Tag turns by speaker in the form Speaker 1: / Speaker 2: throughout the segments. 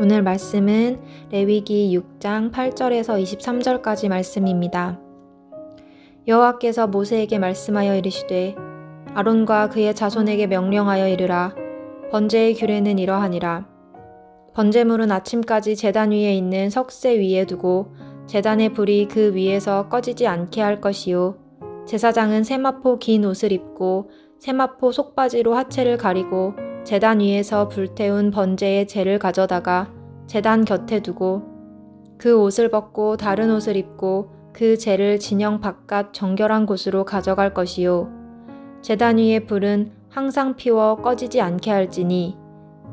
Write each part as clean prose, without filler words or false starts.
Speaker 1: 오늘 말씀은 레위기 6장 8절에서 23절까지 말씀입니다. 여호와께서 모세에게 말씀하여 이르시되 아론과 그의 자손에게 명령하여 이르라. 번제의 규례는 이러하니라. 번제물은 아침까지 제단 위에 있는 석쇠 위에 두고 제단의 불이 그 위에서 꺼지지 않게 할 것이요. 제사장은 세마포 긴 옷을 입고 세마포 속바지로 하체를 가리고 제단 위에서 불태운 번제의 재를 가져다가 제단 곁에 두고 그 옷을 벗고 다른 옷을 입고 그 재를 진영 바깥 정결한 곳으로 가져갈 것이요. 제단 위의 불은 항상 피워 꺼지지 않게 할지니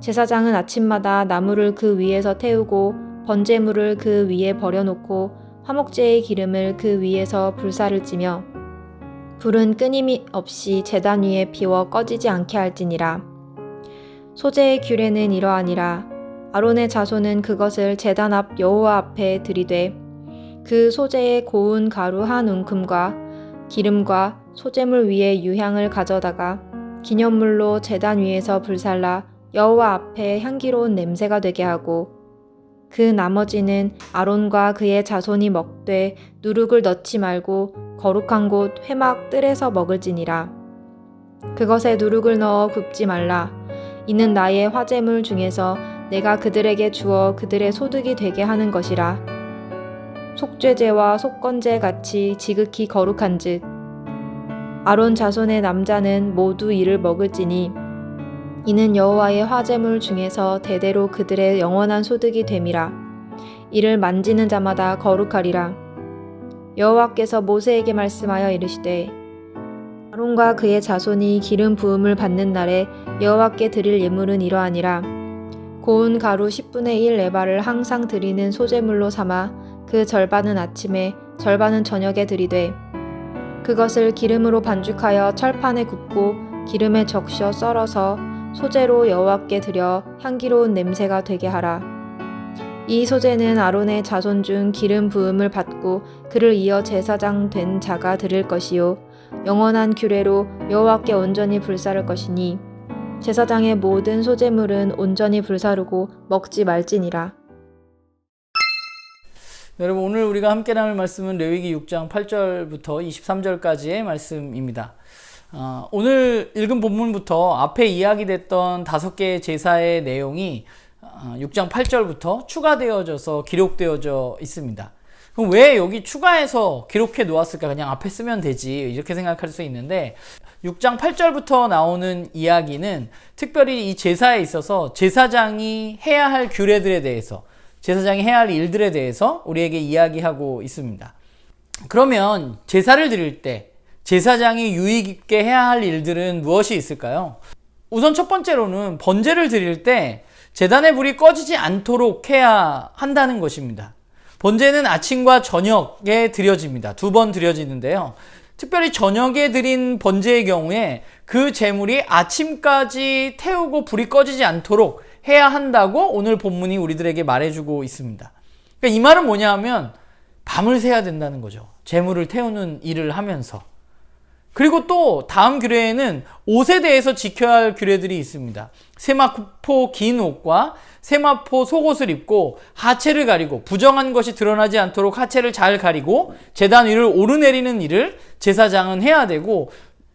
Speaker 1: 제사장은 아침마다 나무를 그 위에서 태우고 번제물을 그 위에 버려놓고 화목제의 기름을 그 위에서 불사를 찌며 불은 끊임없이 제단 위에 피워 꺼지지 않게 할지니라. 소제의 규례는 이러하니라. 아론의 자손은 그것을 제단 앞 여호와 앞에 들이되 그 소제의 고운 가루 한 움큼과 기름과 소제물 위에 유향을 가져다가 기념물로 제단 위에서 불살라 여호와 앞에 향기로운 냄새가 되게 하고 그 나머지는 아론과 그의 자손이 먹되 누룩을 넣지 말고 거룩한 곳 회막 뜰에서 먹을지니라. 그것에 누룩을 넣어 굽지 말라. 이는 나의 화제물 중에서 내가 그들에게 주어 그들의 소득이 되게 하는 것이라. 속죄제와 속건제 같이 지극히 거룩한즉 아론 자손의 남자는 모두 이를 먹을지니 이는 여호와의 화제물 중에서 대대로 그들의 영원한 소득이 됨이라. 이를 만지는 자마다 거룩하리라. 여호와께서 모세에게 말씀하여 이르시되 아론과 그의 자손이 기름 부음을 받는 날에 여호와께 드릴 예물은 이러하니라. 고운 가루 10분의 1 에바를 항상 드리는 소제물로 삼아 그 절반은 아침에 절반은 저녁에 드리되 그것을 기름으로 반죽하여 철판에 굽고 기름에 적셔 썰어서 소제로 여호와께 드려 향기로운 냄새가 되게 하라. 이 소제는 아론의 자손 중 기름 부음을 받고 그를 이어 제사장 된 자가 드릴 것이요 영원한 규례로 여호와께 온전히 불사를 것이니 제사장의 모든 소제물은 온전히 불사르고 먹지 말지니라.
Speaker 2: 여러분, 오늘 우리가 함께 나눌 말씀은 레위기 6장 8절부터 23절까지의 말씀입니다. 오늘 읽은 본문부터 앞에 이야기됐던 5개의 제사의 내용이 6장 8절부터 추가되어져서 기록되어져 있습니다. 그럼 왜 여기 추가해서 기록해 놓았을까? 그냥 앞에 쓰면 되지, 이렇게 생각할 수 있는데 6장 8절부터 나오는 이야기는 특별히 이 제사에 있어서 제사장이 해야 할 규례들에 대해서, 제사장이 해야 할 일들에 대해서 우리에게 이야기하고 있습니다. 그러면 제사를 드릴 때 제사장이 유의 깊게 해야 할 일들은 무엇이 있을까요? 우선 첫 번째로는 번제를 드릴 때 제단의 불이 꺼지지 않도록 해야 한다는 것입니다. 번제는 아침과 저녁에 드려집니다. 2번 드려지는데요. 특별히 저녁에 드린 번제의 경우에 그 제물이 아침까지 태우고 불이 꺼지지 않도록 해야 한다고 오늘 본문이 우리들에게 말해주고 있습니다. 그러니까 이 말은 뭐냐 하면 밤을 새야 된다는 거죠. 제물을 태우는 일을 하면서. 그리고 또 다음 규례에는 옷에 대해서 지켜야 할 규례들이 있습니다. 세마포 긴 옷과 세마포 속옷을 입고 하체를 가리고 부정한 것이 드러나지 않도록 하체를 잘 가리고 제단 위를 오르내리는 일을 제사장은 해야 되고,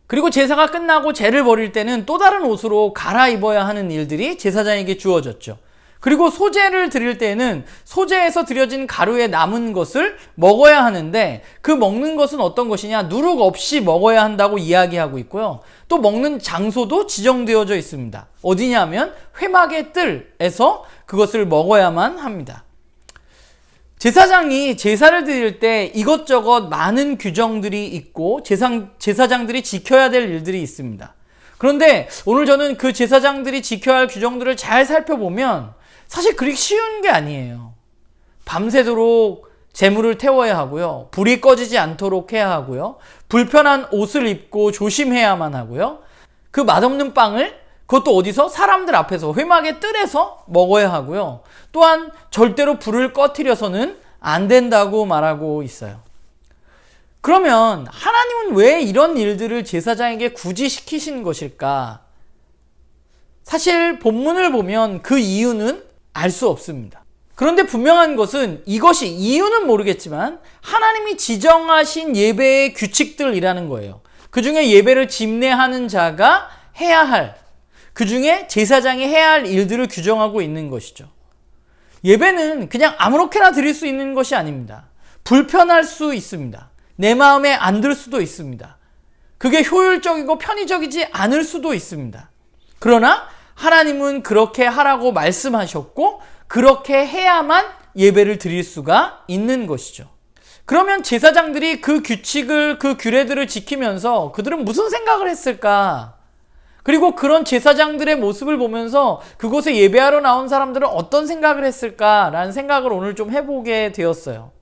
Speaker 2: 그리고 제사가 끝나고 제를 버릴 때는 또 다른 옷으로 갈아입어야 하는 일들이 제사장에게 주어졌죠. 그리고 소제를 드릴 때는 소제에서 드려진 가루에 남은 것을 먹어야 하는데 그 먹는 것은 어떤 것이냐? 누룩 없이 먹어야 한다고 이야기하고 있고요. 또 먹는 장소도 지정되어져 있습니다. 어디냐면 회막의 뜰에서 그것을 먹어야만 합니다. 제사장이 제사를 드릴 때 이것저것 많은 규정들이 있고 제사장들이 지켜야 될 일들이 있습니다. 그런데 오늘 저는 그 제사장들이 지켜야 할 규정들을 잘 살펴보면 사실 그리 쉬운 게 아니에요. 밤새도록 제물을 태워야 하고요. 불이 꺼지지 않도록 해야 하고요. 불편한 옷을 입고 조심해야만 하고요. 그 맛없는 빵을 그것도 어디서? 사람들 앞에서, 회막의 뜰에서 먹어야 하고요. 또한 절대로 불을 꺼트려서는 안 된다고 말하고 있어요. 그러면 하나님은 왜 이런 일들을 제사장에게 굳이 시키신 것일까? 사실 본문을 보면 그 이유는 알 수 없습니다. 그런데 분명한 것은 이것이 이유는 모르겠지만 하나님이 지정하신 예배의 규칙들이라는 거예요. 그 중에 예배를 집례하는 자가 해야 할, 그 중에 제사장이 해야 할 일들을 규정하고 있는 것이죠. 예배는 그냥 아무렇게나 드릴 수 있는 것이 아닙니다. 불편할 수 있습니다. 내 마음에 안 들 수도 있습니다. 그게 효율적이고 편의적이지 않을 수도 있습니다. 그러나 하나님은 그렇게 하라고 말씀하셨고 그렇게 해야만 예배를 드릴 수가 있는 것이죠. 그러면 제사장들이 그 규칙을, 그 규례들을 지키면서 그들은 무슨 생각을 했을까? 그리고 그런 제사장들의 모습을 보면서 그곳에 예배하러 나온 사람들은 어떤 생각을 했을까라는 생각을 오늘 좀 해보게 되었어요.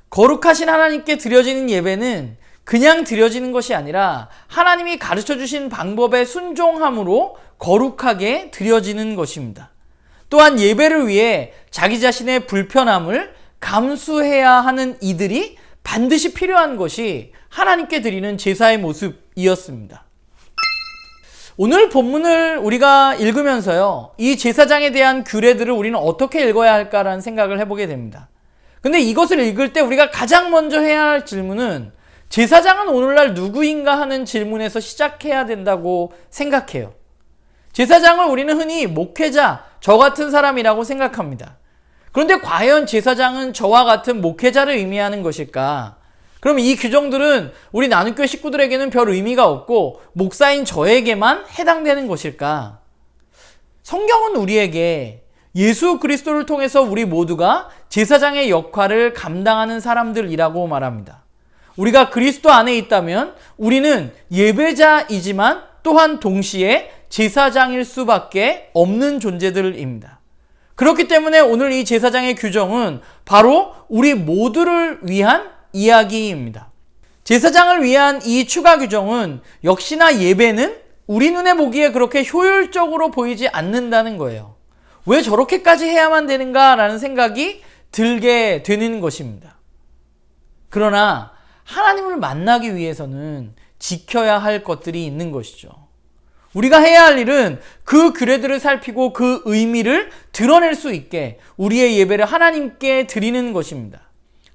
Speaker 2: 거룩하신 하나님께 드려지는 예배는 그냥 드려지는 것이 아니라 하나님이 가르쳐 주신 방법에 순종함으로 거룩하게 드려지는 것입니다. 또한 예배를 위해 자기 자신의 불편함을 감수해야 하는 이들이 반드시 필요한 것이 하나님께 드리는 제사의 모습이었습니다. 오늘 본문을 우리가 읽으면서요, 이 제사장에 대한 규례들을 우리는 어떻게 읽어야 할까라는 생각을 해보게 됩니다. 근데 이것을 읽을 때 우리가 가장 먼저 해야 할 질문은 제사장은 오늘날 누구인가 하는 질문에서 시작해야 된다고 생각해요. 제사장을 우리는 흔히 목회자, 저 같은 사람이라고 생각합니다. 그런데 과연 제사장은 저와 같은 목회자를 의미하는 것일까? 그럼 이 규정들은 우리 나눔교회 식구들에게는 별 의미가 없고 목사인 저에게만 해당되는 것일까? 성경은 우리에게 예수 그리스도를 통해서 우리 모두가 제사장의 역할을 감당하는 사람들이라고 말합니다. 우리가 그리스도 안에 있다면 우리는 예배자이지만 또한 동시에 제사장일 수밖에 없는 존재들입니다. 그렇기 때문에 오늘 이 제사장의 규정은 바로 우리 모두를 위한 이야기입니다. 제사장을 위한 이 추가 규정은 역시나 예배는 우리 눈에 보기에 그렇게 효율적으로 보이지 않는다는 거예요. 왜 저렇게까지 해야만 되는가라는 생각이 들게 되는 것입니다. 그러나 하나님을 만나기 위해서는 지켜야 할 것들이 있는 것이죠. 우리가 해야 할 일은 그 규례들을 살피고 그 의미를 드러낼 수 있게 우리의 예배를 하나님께 드리는 것입니다.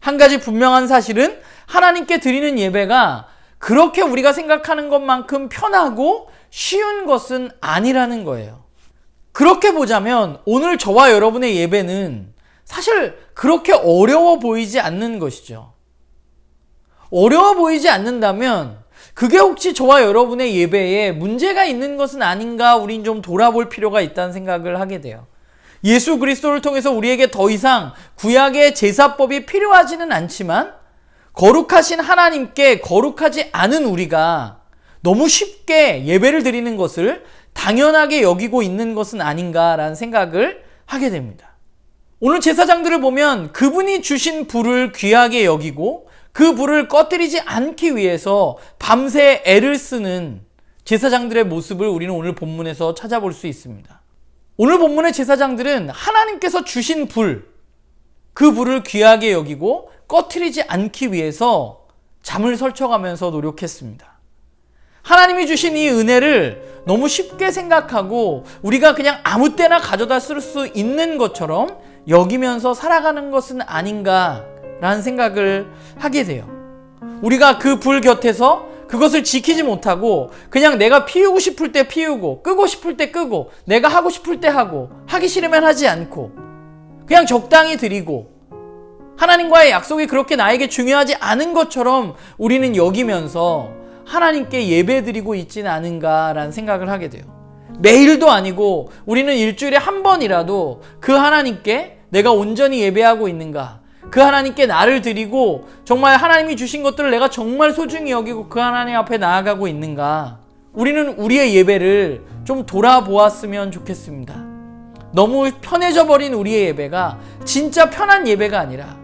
Speaker 2: 한 가지 분명한 사실은 하나님께 드리는 예배가 그렇게 우리가 생각하는 것만큼 편하고 쉬운 것은 아니라는 거예요. 그렇게 보자면 오늘 저와 여러분의 예배는 사실 그렇게 어려워 보이지 않는 것이죠. 어려워 보이지 않는다면 그게 혹시 저와 여러분의 예배에 문제가 있는 것은 아닌가 우린 좀 돌아볼 필요가 있다는 생각을 하게 돼요. 예수 그리스도를 통해서 우리에게 더 이상 구약의 제사법이 필요하지는 않지만 거룩하신 하나님께 거룩하지 않은 우리가 너무 쉽게 예배를 드리는 것을 당연하게 여기고 있는 것은 아닌가라는 생각을 하게 됩니다. 오늘 제사장들을 보면 그분이 주신 불을 귀하게 여기고 그 불을 꺼뜨리지 않기 위해서 밤새 애를 쓰는 제사장들의 모습을 우리는 오늘 본문에서 찾아볼 수 있습니다. 오늘 본문의 제사장들은 하나님께서 주신 불, 그 불을 귀하게 여기고 꺼뜨리지 않기 위해서 잠을 설쳐가면서 노력했습니다. 하나님이 주신 이 은혜를 너무 쉽게 생각하고 우리가 그냥 아무 때나 가져다 쓸 수 있는 것처럼 여기면서 살아가는 것은 아닌가라는 생각을 하게 돼요. 우리가 그 불 곁에서 그것을 지키지 못하고 그냥 내가 피우고 싶을 때 피우고 끄고 싶을 때 끄고 내가 하고 싶을 때 하고 하기 싫으면 하지 않고 그냥 적당히 드리고 하나님과의 약속이 그렇게 나에게 중요하지 않은 것처럼 우리는 여기면서 하나님께 예배드리고 있지는 않은가라는 생각을 하게 돼요. 매일도 아니고 우리는 일주일에 한 번이라도 그 하나님께 내가 온전히 예배하고 있는가, 그 하나님께 나를 드리고 정말 하나님이 주신 것들을 내가 정말 소중히 여기고 그 하나님 앞에 나아가고 있는가, 우리는 우리의 예배를 좀 돌아보았으면 좋겠습니다. 너무 편해져 버린 우리의 예배가 진짜 편한 예배가 아니라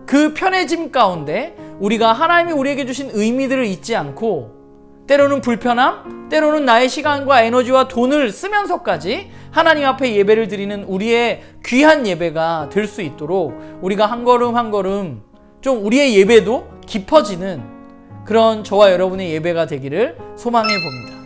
Speaker 2: 그 편해짐 가운데 우리가 하나님이 우리에게 주신 의미들을 잊지 않고 때로는 불편함, 때로는 나의 시간과 에너지와 돈을 쓰면서까지 하나님 앞에 예배를 드리는 우리의 귀한 예배가 될 수 있도록 우리가 한 걸음 한 걸음 좀 우리의 예배도 깊어지는 그런 저와 여러분의 예배가 되기를 소망해 봅니다.